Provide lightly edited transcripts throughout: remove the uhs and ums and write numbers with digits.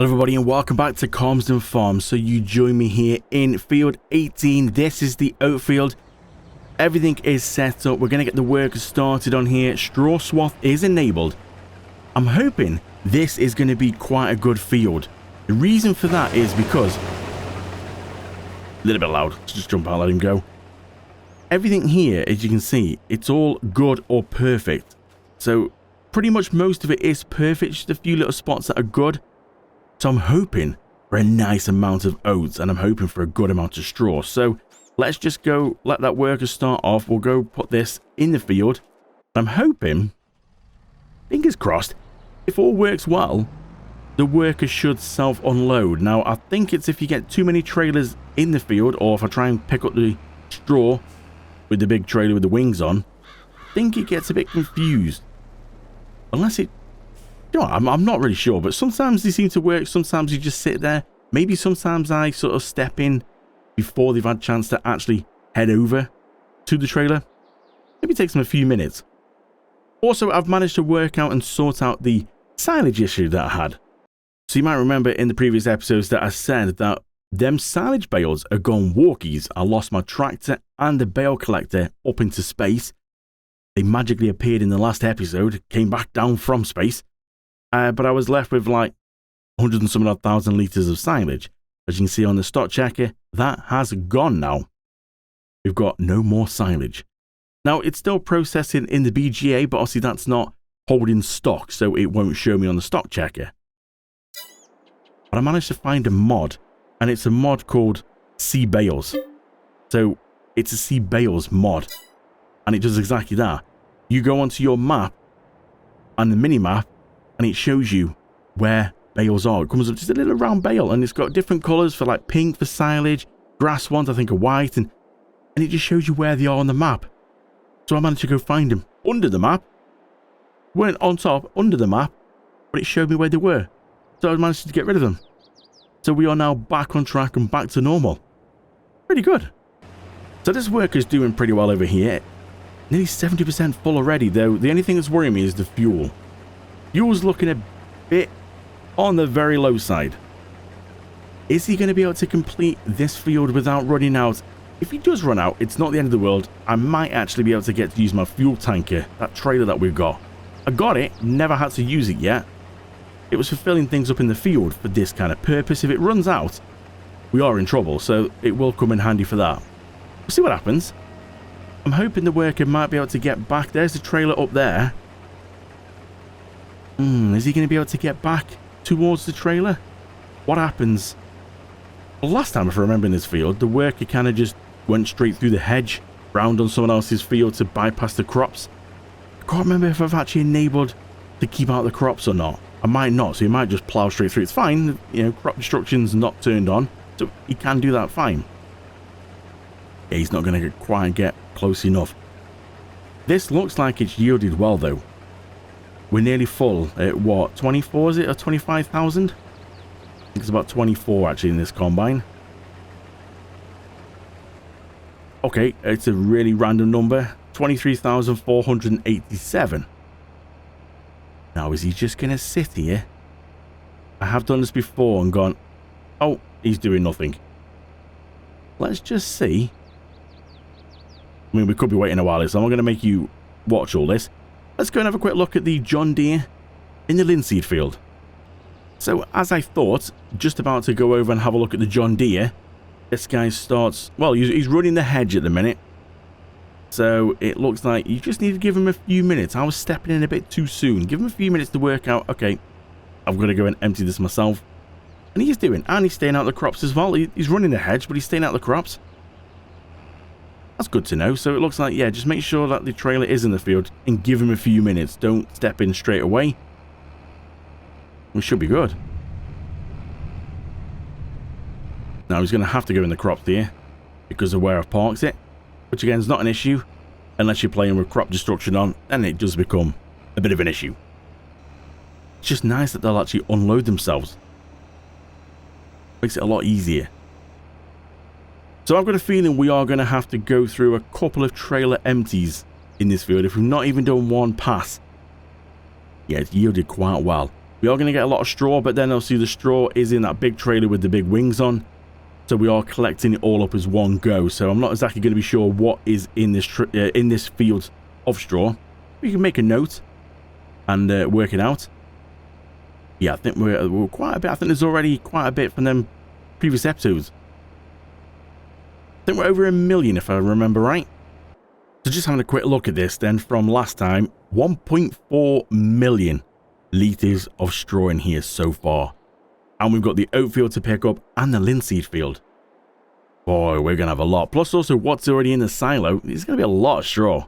Hello everybody and welcome back to Calmsden Farm. So you join me here in field 18. This is the oat field. Everything is set up. We're going to get the work started on here. Straw swath is enabled. I'm hoping this is going to be quite a good field. The reason for that is because... a little bit loud. Let's just jump out, let him go. Everything here, as you can see, it's all good or perfect. So pretty much most of it is perfect. Just a few little spots that are good. So I'm hoping for a nice amount of oats and I'm hoping for a good amount of straw. So let's just go let that worker start off. We'll go put this in the field. I'm hoping, fingers crossed, if all works well, the worker should self-unload. Now, I think it's if you get too many trailers in the field, or if I try and pick up the straw with the big trailer with the wings on, I think it gets a bit confused. Unless it... you know, I'm not really sure, but sometimes they seem to work. Sometimes you just sit there. Maybe sometimes I sort of step in before they've had a chance to actually head over to the trailer. Maybe it takes them a few minutes. Also, I've managed to work out and sort out the silage issue that I had. So you might remember in the previous episodes that I said that them silage bales are gone walkies. I lost my tractor and the bale collector up into space. They magically appeared in the last episode, came back down from space. But I was left with like 100 and some odd thousand litres of silage. As you can see on the stock checker, that has gone now. We've got no more silage. Now, it's still processing in the BGA, but obviously that's not holding stock, so it won't show me on the stock checker. But I managed to find a mod, and it's a mod called C Bales. So it's a C Bales mod, and it does exactly that. You go onto your map, and the mini-map, and it shows you where bales are. It comes up just a little round bale, and it's got different colours for like pink for silage, grass ones I think are white, and it just shows you where they are on the map. So I managed to go find them under the map. Weren't on top, under the map, but it showed me where they were. So I managed to get rid of them. So we are now back on track and back to normal. Pretty good. So this worker's doing pretty well over here. Nearly 70% full already, though the only thing that's worrying me is the fuel. Fuel's looking a bit on the very low side. Is he going to be able to complete this field without running out? If he does run out, it's not the end of the world. I might actually be able to get to use my fuel tanker, that trailer that we've got. I got it, never had to use it yet. It was for filling things up in the field for this kind of purpose. If it runs out, we are in trouble, so it will come in handy for that. We'll see what happens. I'm hoping the worker might be able to get back. There's the trailer up there. Is he going to be able to get back towards the trailer? What happens? Well, last time, if I remember in this field, the worker kind of just went straight through the hedge, round on someone else's field to bypass the crops. I can't remember if I've actually enabled to keep out the crops or not. I might not, so he might just plough straight through. It's fine, you know, crop destruction's not turned on, so he can do that fine. Yeah, he's not going to quite get close enough. This looks like it's yielded well, though. We're nearly full at what, 24 is it, or 25,000? I think it's about 24 actually in this combine. Okay, it's a really random number, 23,487. Now, is he just going to sit here? I have done this before and gone, oh, he's doing nothing. Let's just see. I mean, we could be waiting a while, so I'm not going to make you watch all this. Let's go and have a quick look at the John Deere in the linseed field. So, as I thought, just about to go over and have a look at the John Deere, this guy starts... well, he's running the hedge at the minute. So, it looks like you just need to give him a few minutes. I was stepping in a bit too soon. Give him a few minutes to work out, okay, I've got to go and empty this myself. And he's doing, and he's staying out the crops as well. He's running the hedge, but he's staying out the crops. That's good to know. So it looks like, yeah, just make sure that the trailer is in the field and give him a few minutes. Don't step in straight away. We should be good. Now he's going to have to go in the crops here because of where I've parked it, which again is not an issue unless you're playing with crop destruction on, and it does become a bit of an issue. It's just nice that they'll actually unload themselves. Makes it a lot easier. So I've got a feeling we are going to have to go through a couple of trailer empties in this field if we've not even done one pass. Yeah, it's yielded quite well. We are going to get a lot of straw, but then obviously the straw is in that big trailer with the big wings on. So we are collecting it all up as one go. So I'm not exactly going to be sure what is in this field of straw. We can make a note and work it out. Yeah, I think we're quite a bit. I think there's already quite a bit from them previous episodes. I think we're over 1 million if I remember right. So just having a quick look at this then from last time, 1.4 million litres of straw in here so far. And we've got the oat field to pick up and the linseed field. Boy, we're going to have a lot. Plus also what's already in the silo. There's going to be a lot of straw.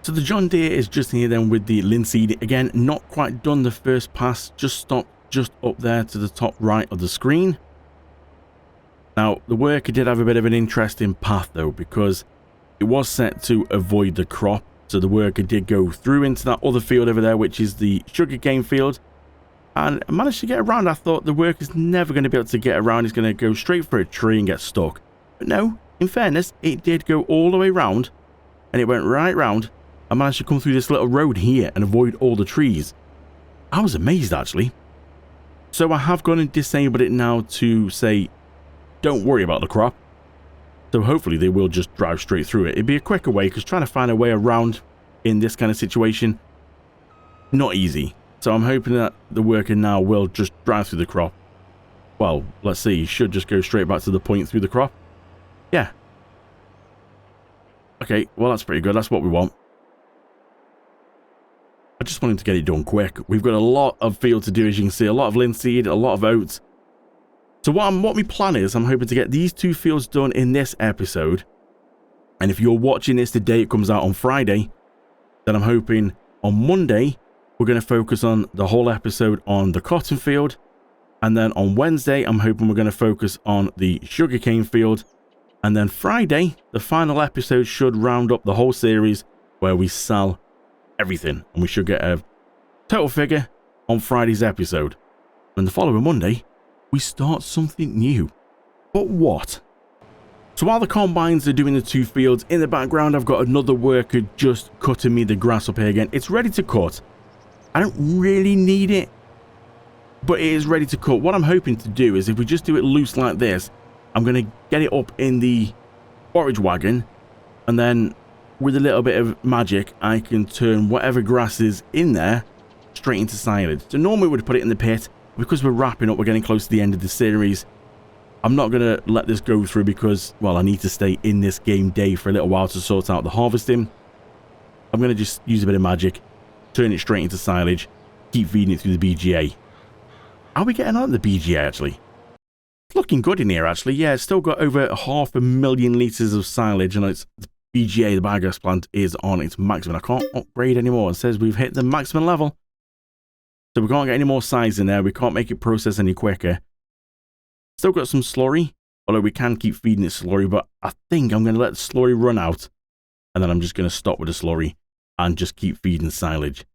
So the John Deere is just here then with the linseed. Again, not quite done the first pass. Just stopped just up there to the top right of the screen. Now, the worker did have a bit of an interesting path though, because it was set to avoid the crop. So the worker did go through into that other field over there, which is the sugarcane field. And I managed to get around. I thought the worker's never going to be able to get around. He's going to go straight for a tree and get stuck. But no, in fairness, it did go all the way round. And it went right round. I managed to come through this little road here and avoid all the trees. I was amazed actually. So I have gone and disabled it now to say, don't worry about the crop. So hopefully they will just drive straight through it. It'd be a quicker way, because trying to find a way around in this kind of situation, not easy. So I'm hoping that the worker now will just drive through the crop. Well, let's see. He should just go straight back to the point through the crop. Yeah. Okay, well that's pretty good. That's what we want. I just wanted to get it done quick. We've got a lot of field to do, as you can see. A lot of linseed, a lot of oats. So what my plan is, I'm hoping to get these 2 fields done in this episode. And if you're watching this the day it comes out on Friday, then I'm hoping on Monday, we're going to focus on the whole episode on the cotton field. And then on Wednesday, I'm hoping we're going to focus on the sugarcane field. And then Friday, the final episode should round up the whole series where we sell everything. And we should get a total figure on Friday's episode. And the following Monday, we start something new. But what? So while the combines are doing the 2 fields, in the background I've got another worker just cutting me the grass up here again. It's ready to cut. I don't really need it, but it is ready to cut. What I'm hoping to do is if we just do it loose like this, I'm going to get it up in the forage wagon, and then with a little bit of magic I can turn whatever grass is in there straight into silage. So normally we would put it in the pit. Because we're wrapping up, we're getting close to the end of the series. I'm not going to let this go through because, well, I need to stay in this game day for a little while to sort out the harvesting. I'm going to just use a bit of magic, turn it straight into silage, keep feeding it through the BGA. Are we getting on the BGA, actually? It's looking good in here, actually. Yeah, it's still got over 500,000 litres of silage, and it's the BGA, the biogas plant, is on its maximum. I can't upgrade anymore. It says we've hit the maximum level. So we can't get any more size in there. We can't make it process any quicker. Still got some slurry, although we can keep feeding it slurry, but I think I'm going to let the slurry run out, and then I'm just going to stop with the slurry and just keep feeding silage.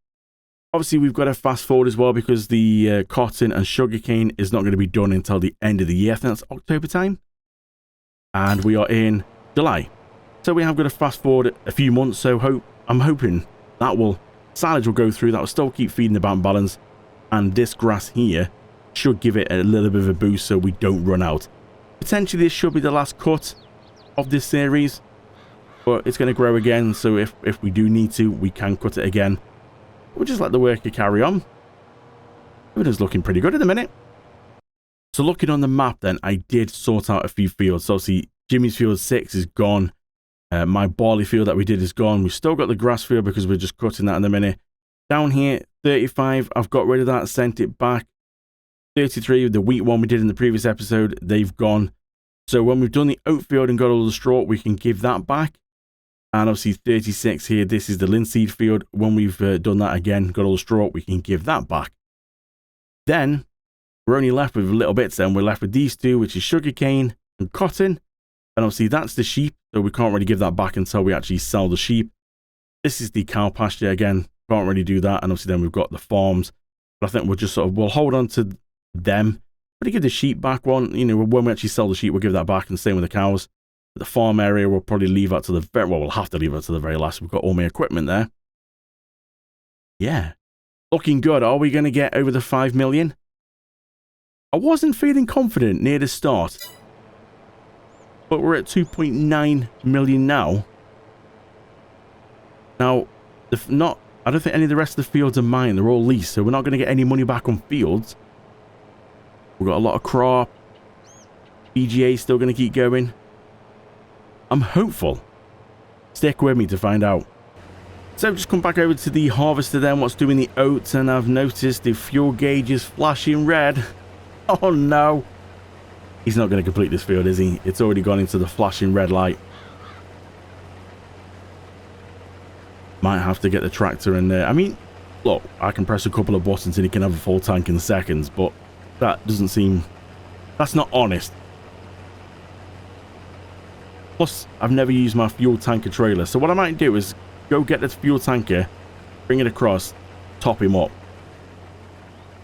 Obviously, we've got to fast forward as well because the cotton and sugarcane is not going to be done until the end of the year. I think that's October time. And we are in July. So we have got to fast forward a few months, so I'm hoping that silage will go through, that will still keep feeding the bank balance. And this grass here should give it a little bit of a boost so we don't run out. Potentially this should be the last cut of this series, but it's going to grow again, so if we do need to, we can cut it again. We'll just let the worker carry on. Everything's looking pretty good at the minute. So looking on the map then, I did sort out a few fields. So see, Jimmy's field 6 is gone. My barley field that we did is gone. We've still got the grass field because we're just cutting that in a minute. Down here, 35, I've got rid of that, sent it back. 33, the wheat one we did in the previous episode, they've gone. So when we've done the oat field and got all the straw, we can give that back. And obviously 36 here, this is the linseed field. When we've done that again, got all the straw, we can give that back. Then, we're only left with little bits then. We're left with these 2, which is sugarcane and cotton. And obviously that's the sheep, so we can't really give that back until we actually sell the sheep. This is the cow pasture again. Can't really do that. And obviously then we've got the farms. But I think we'll just we'll hold on to them. But to give the sheep back one, when we actually sell the sheep, we'll give that back, and same with the cows. The farm area, we'll probably leave that to the we'll have to leave it to the very last. We've got all my equipment there. Yeah. Looking good. Are we going to get over the 5 million? I wasn't feeling confident near the start. But we're at 2.9 million now. Now, I don't think any of the rest of the fields are mine. They're all leased, so we're not going to get any money back on fields. We've got a lot of crop. PGA still going to keep going. I'm hopeful. Stick with me to find out. So just come back over to the harvester then, what's doing the oats, and I've noticed the fuel gauge is flashing red. Oh no. He's not going to complete this field, is he? It's already gone into the flashing red light. Might have to get the tractor in there. I mean, look, I can press a couple of buttons and he can have a full tank in seconds, but that doesn't seem... That's not honest. Plus, I've never used my fuel tanker trailer, so what I might do is go get this fuel tanker, bring it across, top him up.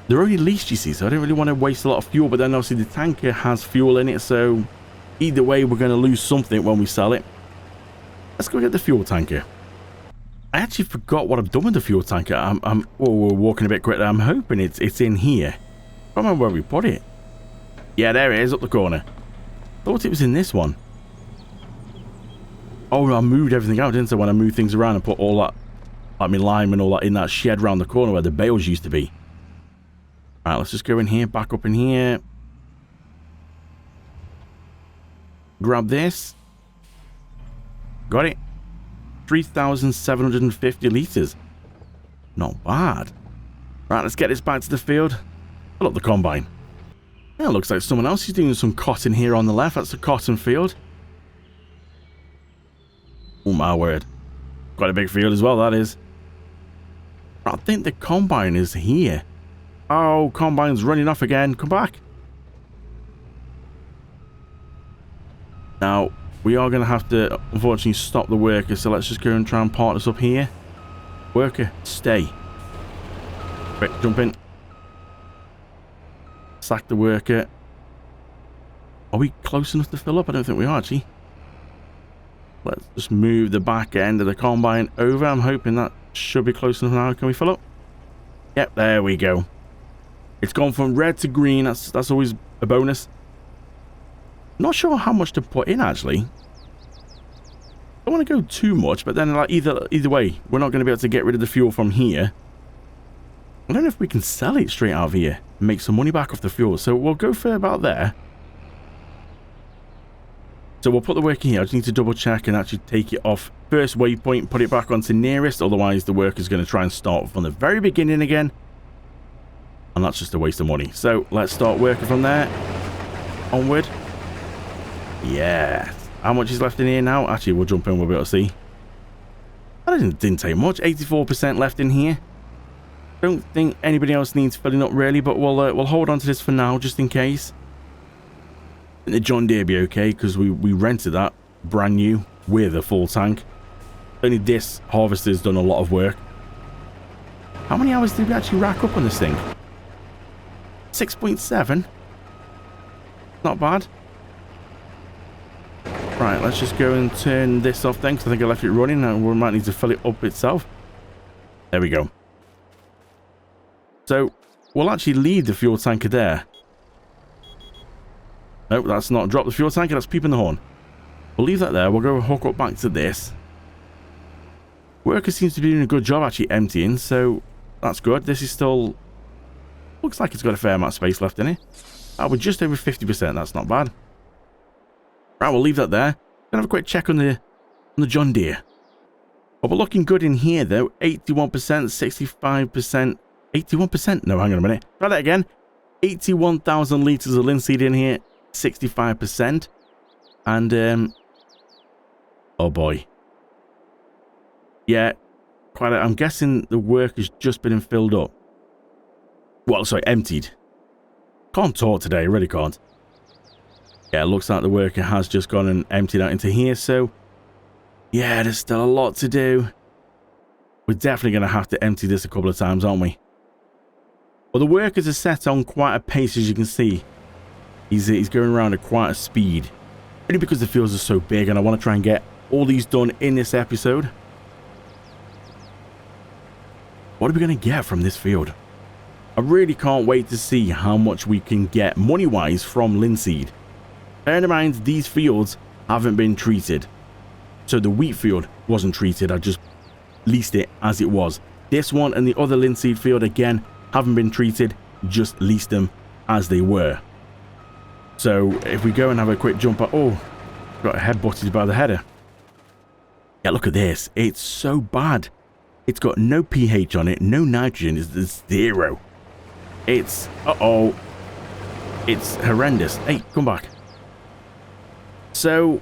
They're only leased, you see, so I don't really want to waste a lot of fuel, but then obviously the tanker has fuel in it, so either way we're going to lose something when we sell it. Let's go get the fuel tanker. I actually forgot what I've done with the fuel tanker. Whoa, we're walking a bit quicker. I'm hoping it's in here. I don't remember where we put it. Yeah, there it is, up the corner. Thought it was in this one. Oh, I moved everything out, didn't I, when I moved things around and put all that, like my lime and all that, in that shed around the corner where the bales used to be. Alright, let's just go in here, back up in here. Grab this. Got it. 3,750 litres. Not bad. Right, let's get this back to the field. Fill up the combine. Yeah, looks like someone else is doing some cotton here on the left. That's the cotton field. Oh my word. Quite a big field as well, that is. I think the combine is here. Oh, combine's running off again. Come back. Now, we are going to have to, unfortunately, stop the worker. So let's just go and try and park this up here. Worker, stay. Quick, jump in. Sack the worker. Are we close enough to fill up? I don't think we are, actually. Let's just move the back end of the combine over. I'm hoping that should be close enough now. Can we fill up? Yep, there we go. It's gone from red to green. That's always a bonus. Not sure how much to put in, actually. I don't want to go too much, but then like either way, we're not going to be able to get rid of the fuel from here. I don't know if we can sell it straight out of here and make some money back off the fuel. So we'll go for about there. So we'll put the worker here. I just need to double check and actually take it off first waypoint, put it back onto nearest. Otherwise, the worker's going to try and start from the very beginning again. And that's just a waste of money. So let's start working from there. Onward. Yeah. How much is left in here now? Actually, we'll jump in. We'll be able to see. That didn't take much. 84% left in here. Don't think anybody else needs filling up really, but we'll hold on to this for now just in case. And the John Deere be okay because we rented that brand new with a full tank. Only this harvester's done a lot of work. How many hours did we actually rack up on this thing? 6.7. Not bad. Right, let's just go and turn this off then, because I think I left it running and we might need to fill it up itself. There we go. So, we'll actually leave the fuel tanker there. Nope, that's not drop the fuel tanker, that's peeping the horn. We'll leave that there, we'll go hook up back to this. Worker seems to be doing a good job actually emptying, so that's good. This is still... Looks like it's got a fair amount of space left in it. We're just over 50%, that's not bad. Right, we'll leave that there. Gonna have a quick check on the John Deere. But we're looking good in here though. 81%, 65%, 81%. No, hang on a minute. Try that again. 81,000 litres of linseed in here, 65%. And oh boy. Yeah, I'm guessing the work has just been filled up. Well, sorry, emptied. Can't talk today, really can't. Yeah, it looks like the worker has just gone and emptied out into here, so... Yeah, there's still a lot to do. We're definitely going to have to empty this a couple of times, aren't we? Well, the workers are set on quite a pace, as you can see. He's going around at quite a speed. Only because the fields are so big, and I want to try and get all these done in this episode. What are we going to get from this field? I really can't wait to see how much we can get money-wise from Linseed. Bear in mind, these fields haven't been treated. So the wheat field wasn't treated, I just leased it as it was. This one and the other Linseed field, again, haven't been treated, just leased them as they were. So if we go and have a quick jump at... Oh, got headbutted by the header. Yeah, look at this. It's so bad. It's got no pH on it, no nitrogen, it's 0. It's... Uh-oh. It's horrendous. Hey, come back. So,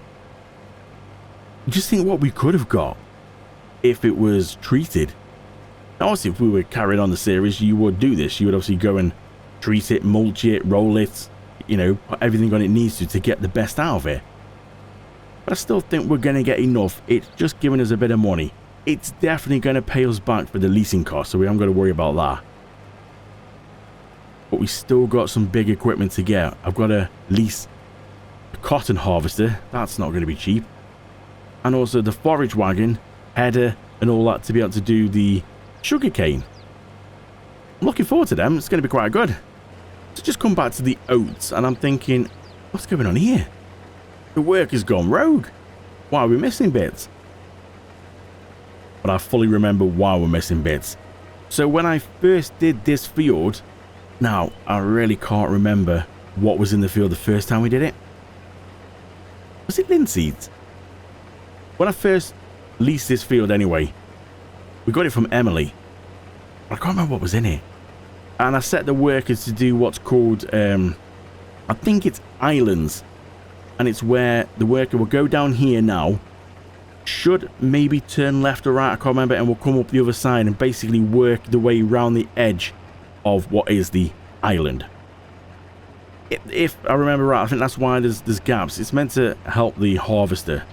just think what we could have got if it was treated. Now, obviously, if we were carrying on the series, you would do this. You would obviously go and treat it, mulch it, roll it, you know, put everything on it needs to get the best out of it. But I still think we're going to get enough. It's just giving us a bit of money. It's definitely going to pay us back for the leasing cost, so we haven't got to worry about that. But we still got some big equipment to get. I've got to lease a cotton harvester. That's not going to be cheap. And also the forage wagon, header, and all that to be able to do the sugarcane. I'm looking forward to them. It's going to be quite good. So just come back to the oats, and I'm thinking, what's going on here? The work has gone rogue. Why are we missing bits? But I fully remember why we're missing bits. So when I first did this field, now I really can't remember what was in the field the first time we did it. Was it linseed? When I first leased this field anyway, we got it from Emily. I can't remember what was in it. And I set the workers to do what's called, I think it's islands. And it's where the worker will go down here now, should maybe turn left or right, I can't remember, and will come up the other side and basically work the way around the edge of what is the island. If I remember right, I think that's why there's gaps. It's meant to help the harvester.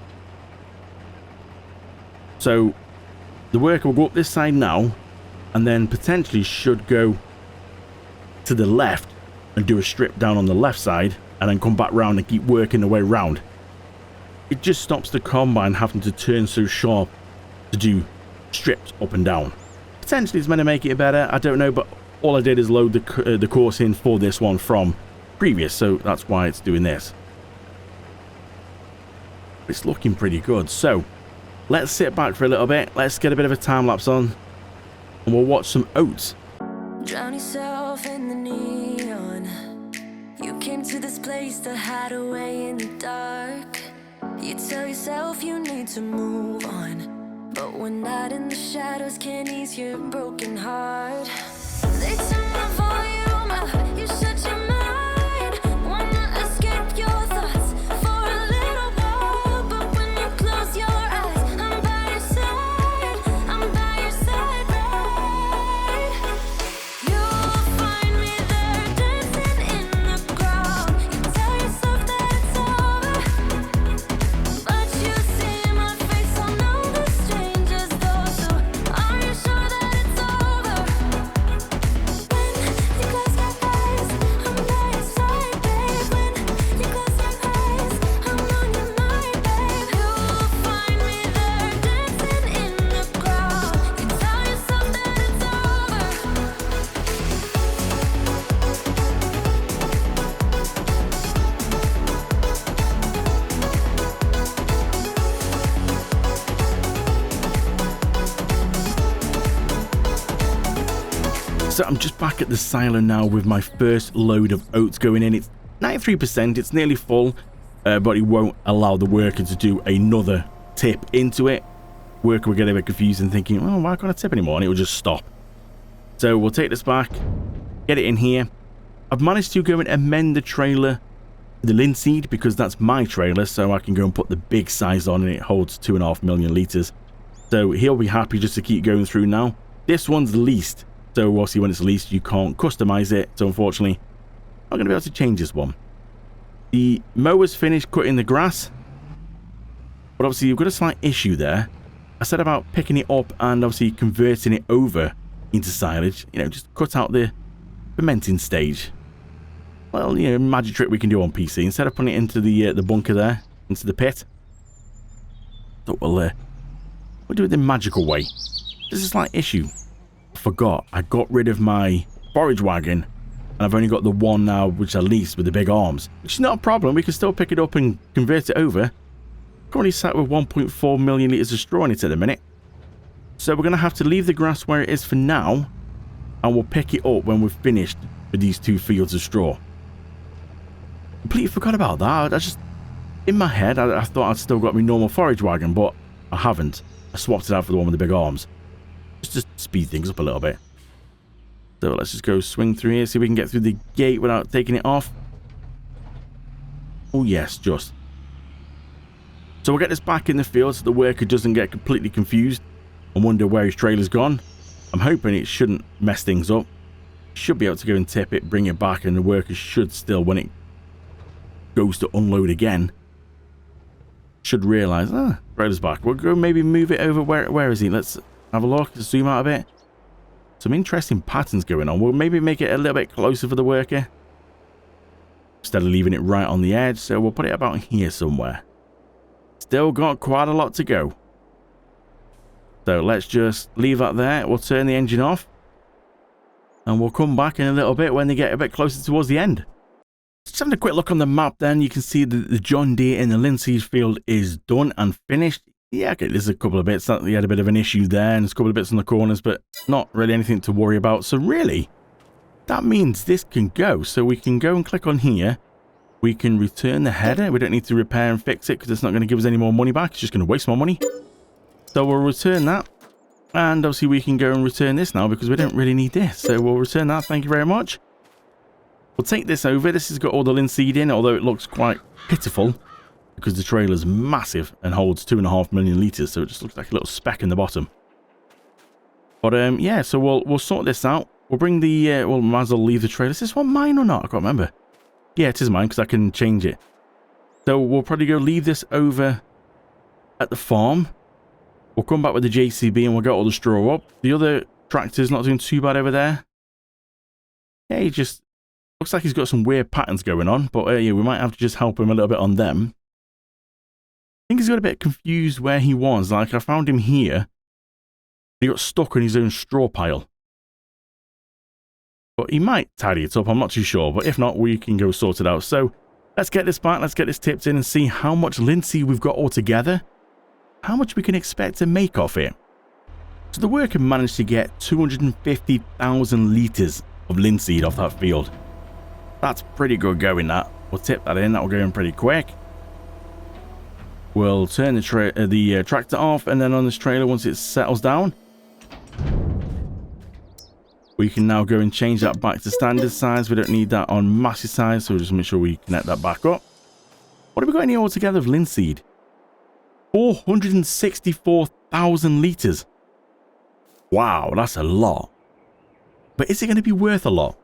So the worker will go up this side now, and then potentially should go to the left and do a strip down on the left side, and then come back round and keep working the way round. It just stops the combine having to turn so sharp to do strips up and down. Potentially it's meant to make it better, I don't know, but all I did is load the course in for this one from previous, so that's why it's doing this. It's looking pretty good. So let's sit back for a little bit, let's get a bit of a time lapse on, and we'll watch some oats. Drown yourself in the neon. You came to this place to hide away in the dark. You tell yourself you need to move on, but one night in the shadows can ease your broken heart. They turn the volume up, you shut your mind. Wanna escape your thoughts for a little while, but when you close your eyes, I'm by your side, right? You'll find me there dancing in the crowd. You tell yourself that it's over, but you see my face, I'll know the strangers though. So are you sure that it's over? When you close your eyes, I'm by your side, babe. When you close your eyes, I'm on your mind, babe. You'll find me there dancing in the crowd. You tell yourself that it's over. So I'm just back at the silo now with my first load of oats going in. It's 93%, it's nearly full, but it won't allow the worker to do another tip into it. Worker will get a bit confused and thinking, oh, why can't I tip anymore? And it will just stop. So we'll take this back, get it in here. I've managed to go and amend the trailer, the Linseed, because that's my trailer, so I can go and put the big size on, and it holds 2.5 million litres. So he'll be happy just to keep going through now. This one's leased. So obviously when it's leased, you can't customize it. So unfortunately, I'm going to be able to change this one. The mower's finished cutting the grass. But obviously you've got a slight issue there. I said about picking it up and obviously converting it over into silage. You know, just cut out the fermenting stage. Well, you know, magic trick we can do on PC. Instead of putting it into the bunker there, into the pit. So we'll do it the magical way. There's a slight issue. I forgot. I got rid of my forage wagon, and I've only got the one now, which at least with the big arms, which is not a problem. We can still pick it up and convert it over. Currently sat with 1.4 million litres of straw in it at the minute. So we're going to have to leave the grass where it is for now, and we'll pick it up when we're finished with these 2 fields of straw. Completely forgot about that. I just, in my head, I thought I'd still got my normal forage wagon, but I haven't. I swapped it out for the one with the big arms. Just to speed things up a little bit. So let's just go swing through here, see if we can get through the gate without taking it off. Oh yes, just. So we'll get this back in the field so the worker doesn't get completely confused and wonder where his trailer's gone. I'm hoping it shouldn't mess things up. Should be able to go and tip it, bring it back, and the worker should still, when it goes to unload again, should realise, trailer's back. We'll go maybe move it over. Where is he? Let's have a look, zoom out a bit. Some interesting patterns going on. We'll maybe make it a little bit closer for the worker instead of leaving it right on the edge. So we'll put it about here somewhere. Still got quite a lot to go. So let's just leave that there. We'll turn the engine off. And we'll come back in a little bit when they get a bit closer towards the end. Just having a quick look on the map then. You can see that the John Deere in the Linseed field is done and finished. Yeah, okay, there's a couple of bits that we had a bit of an issue there. And there's a couple of bits on the corners, but not really anything to worry about. So really, that means this can go. So we can go and click on here. We can return the header. We don't need to repair and fix it because it's not going to give us any more money back. It's just going to waste more money. So we'll return that. And obviously we can go and return this now because we don't really need this. So we'll return that. Thank you very much. We'll take this over. This has got all the linseed in, although it looks quite pitiful because the trailer's massive and holds 2.5 million litres. So it just looks like a little speck in the bottom. But yeah, so we'll sort this out. We'll bring the, well, might as well leave the trailer. Is this one mine or not? I can't remember. Yeah, it is mine because I can change it. So we'll probably go leave this over at the farm. We'll come back with the JCB and we'll get all the straw up. The other tractor's not doing too bad over there. Yeah, he just looks like he's got some weird patterns going on. But yeah, we might have to just help him a little bit on them. I think he's got a bit confused where he was. Like, I found him here. He got stuck in his own straw pile. But he might tidy it up. I'm not too sure. But if not, we can go sort it out. So let's get this back. Let's get this tipped in and see how much linseed we've got all together. How much we can expect to make off it. So the worker managed to get 250,000 litres of linseed off that field. That's pretty good going, that. We'll tip that in. That will go in pretty quick. We'll turn the tractor off, and then on this trailer, once it settles down, we can now go and change that back to standard size. We don't need that on massive size, so we'll just make sure we connect that back up. What have we got in here altogether of linseed? 464,000 litres. Wow, that's a lot. But is it going to be worth a lot?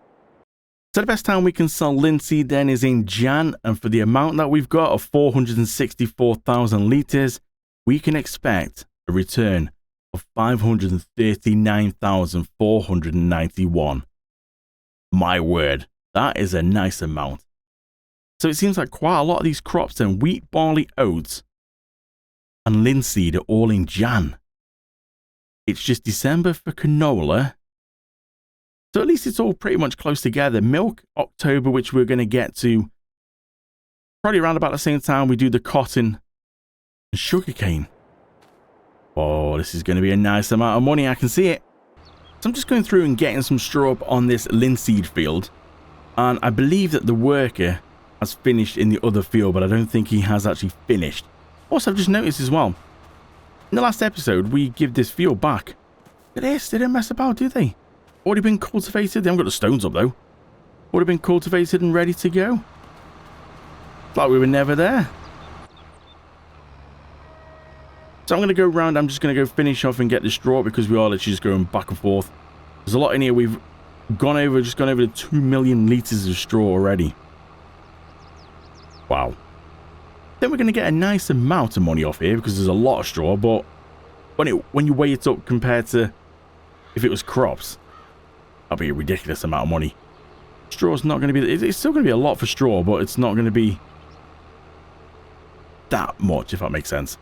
So the best time we can sell linseed then is in Jan, and for the amount that we've got of 464,000 litres, we can expect a return of 539,491. My word, that is a nice amount. So it seems like quite a lot of these crops then, wheat, barley, oats, and linseed are all in Jan. It's just December for canola. So at least it's all pretty much close together. Milk, October, which we're going to get to probably around about the same time we do the cotton and sugarcane. Oh, this is going to be a nice amount of money. I can see it. So I'm just going through and getting some straw up on this linseed field. And I believe that the worker has finished in the other field, but I don't think he has actually finished. Also, I've just noticed as well, in the last episode, we give this field back. Look at this. They don't mess about, do they? Already been cultivated. They haven't got the stones up, though. Already been cultivated and ready to go. It's like we were never there. So I'm going to go around. I'm just going to go finish off and get the straw because we are literally just going back and forth. There's a lot in here. We've just gone over the 2 million litres of straw already. Wow. Then we're going to get a nice amount of money off here because there's a lot of straw, but when you weigh it up compared to if it was crops, that'd be a ridiculous amount of money. Straw's not going to be, it's still going to be a lot for straw, but it's not going to be that much, if that makes sense.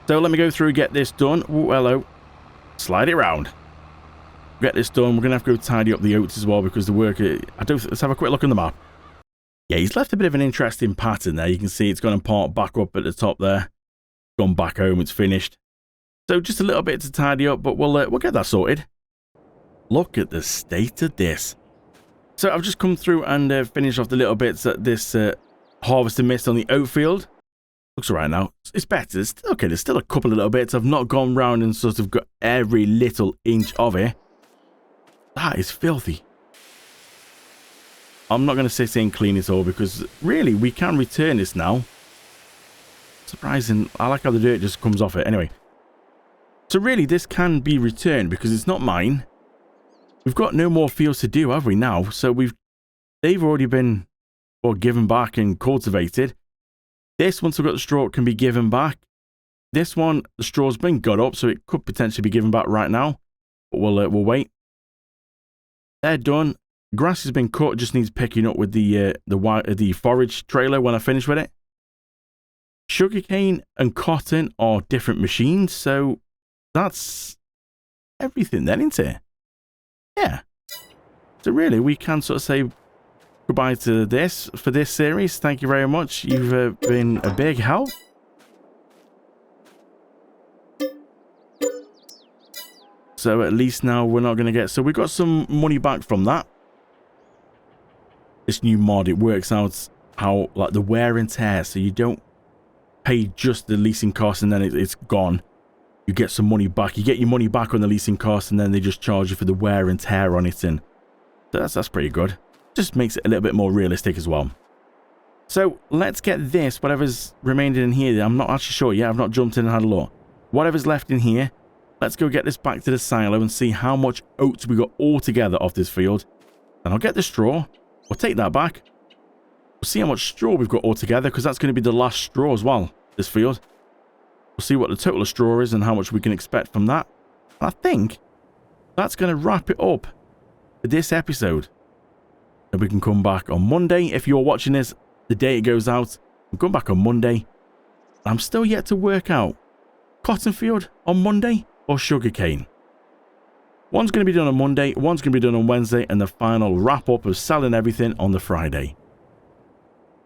So let me go through and get this done. Oh, hello. Slide it round. Get this done. We're going to have to go tidy up the oats as well because the work... let's have a quick look on the map. Yeah, he's left a bit of an interesting pattern there. You can see it's gone and part back up at the top there. Gone back home. It's finished. So just a little bit to tidy up, but we'll get that sorted. Look at the state of this. So I've just come through and finished off the little bits that this harvester missed on the oat field. Looks alright now. It's better. There's still a couple of little bits. I've not gone round and sort of got every little inch of it. That is filthy. I'm not going to sit here and clean it all because really we can return this now. Surprising. I like how the dirt just comes off it. Anyway. So really this can be returned because it's not mine. We've got no more fields to do, have we now? So they've already been given back and cultivated. This, once I've got the straw, can be given back. This one, the straw's been got up, so it could potentially be given back right now. But we'll wait. They're done. Grass has been cut, just needs picking up with the forage trailer when I finish with it. Sugarcane and cotton are different machines, so that's everything then, isn't it? Yeah. So really, we can sort of say goodbye to this for this series. Thank you very much. You've been a big help. So at least now we're not going to get... So we got some money back from that. This new mod, it works out how, like, the wear and tear. So you don't pay just the leasing cost and then it's gone. You get some money back. You get your money back on the leasing cost and then they just charge you for the wear and tear on it. And so that's pretty good. Just makes it a little bit more realistic as well. So let's get this, whatever's remained in here. I'm not actually sure yet. I've not jumped in and had a look. Whatever's left in here, let's go get this back to the silo and see how much oats we got all together off this field. And I'll get the straw. We'll take that back. We'll see how much straw we've got all together because that's going to be the last straw as well, this field. We'll see what the total of straw is and how much we can expect from that. And I think that's going to wrap it up for this episode. And we can come back on Monday. If you're watching this the day it goes out, we'll come back on Monday. I'm still yet to work out cotton field on Monday or sugarcane. One's going to be done on Monday, one's going to be done on Wednesday, and the final wrap-up of selling everything on the Friday.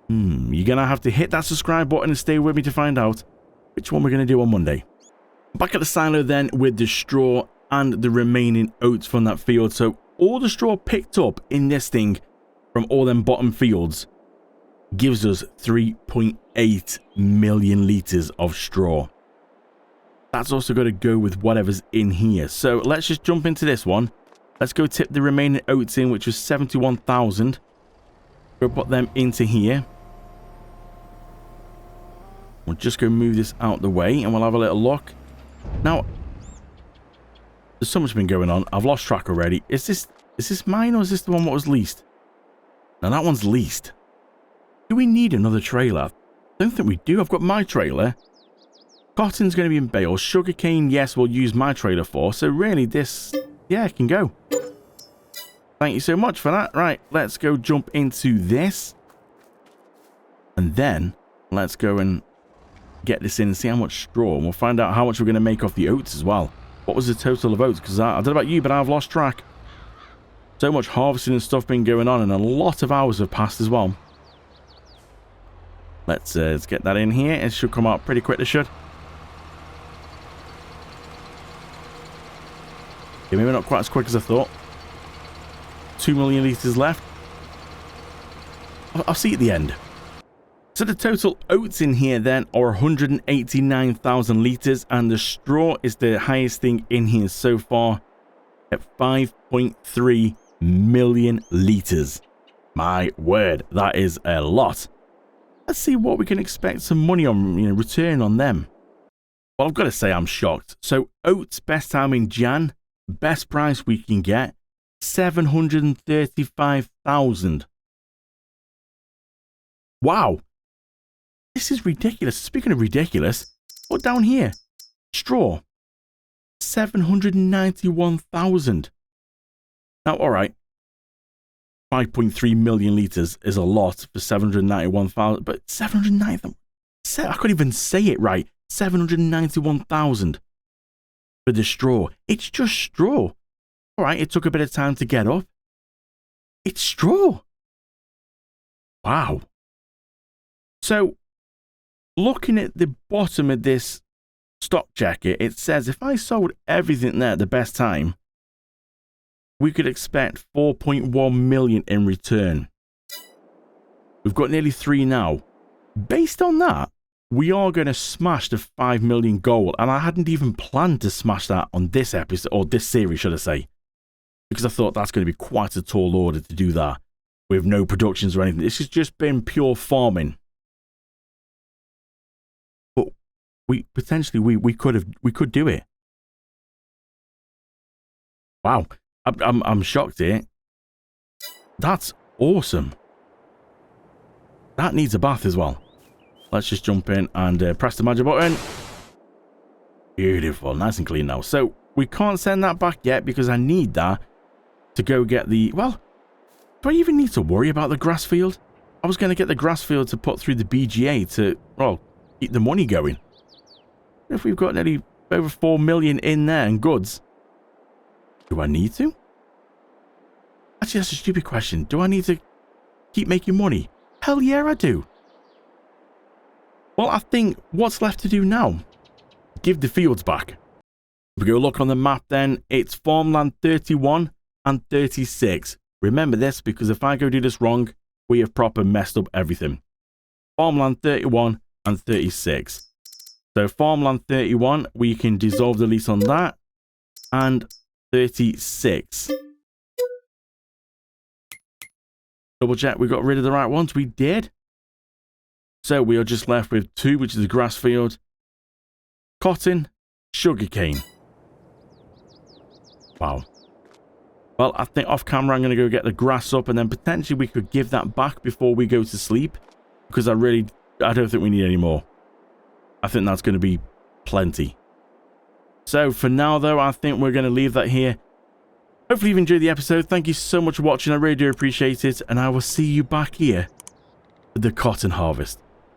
You're going to have to hit that subscribe button and stay with me to find out which one we're going to do on Monday. Back at the silo then with the straw and the remaining oats from that field. So all the straw picked up in this thing from all them bottom fields gives us 3.8 million litres of straw. That's also got to go with whatever's in here. So let's just jump into this one. Let's go tip the remaining oats in, which was 71,000. Go put them into here. We'll just go move this out the way and we'll have a little look. Now, there's so much been going on. I've lost track already. Is this mine or is this the one that was leased? Now that one's leased. Do we need another trailer? I don't think we do. I've got my trailer. Cotton's going to be in bales. Sugarcane, yes, we'll use my trailer for. So really this, yeah, it can go. Thank you so much for that. Right, let's go jump into this. And then let's go and get this in and see how much straw. And we'll find out how much we're going to make off the oats as well. What was the total of oats? Because I don't know about you, but I've lost track. So much harvesting and stuff been going on and a lot of hours have passed as well. Let's get that in here. It should come out pretty quick, it should. Okay, maybe not quite as quick as I thought. 2 million litres left. I'll see you at the end. So the total oats in here then are 189,000 litres and the straw is the highest thing in here so far at 5.3 million litres. My word, that is a lot. Let's see what we can expect some money on, return on them. Well, I've got to say I'm shocked. So oats best time in Jan, best price we can get, 735,000. Wow. This is ridiculous. Speaking of ridiculous, what down here? Straw. 791,000. Now, all right. 5.3 million litres is a lot for 791,000, but 790,000. I couldn't even say it right. 791,000. for the straw. It's just straw. All right, it took a bit of time to get up. It's straw. Wow. So, looking at the bottom of this stock checker, it says if I sold everything there at the best time, we could expect 4.1 million in return. We've got nearly 3 now. Based on that, we are going to smash the 5 million goal, and I hadn't even planned to smash that on this episode, or this series, should I say, because I thought that's going to be quite a tall order to do that with no productions or anything. This has just been pure farming. But we could do it. Wow, I'm shocked here. That's awesome. That needs a bath as well. Let's just jump in and press the magic button. Beautiful, nice and clean now. So we can't send that back yet because I need that to go get the... Well, do I even need to worry about the grass field? I was going to get the grass field to put through the BGA to, well, keep the money going. If we've got nearly over 4 million in there and goods, do I need to? Actually, that's a stupid question. Do I need to keep making money? Hell yeah, I do. Well, I think what's left to do now? Give the fields back. If we go look on the map then, it's farmland 31 and 36. Remember this, because if I go do this wrong, we have proper messed up everything. Farmland 31 and 36. So farmland 31, we can dissolve the lease on that. And 36. Double check we got rid of the right ones. We did. So we are just left with 2, which is the grass field, cotton, sugarcane. Wow. Well, I think off camera I'm going to go get the grass up, and then potentially we could give that back before we go to sleep, because I don't think we need any more. I think that's going to be plenty. So for now though, I think we're going to leave that here. Hopefully you've enjoyed the episode. Thank you so much for watching. I really do appreciate it, and I will see you back here for the cotton harvest.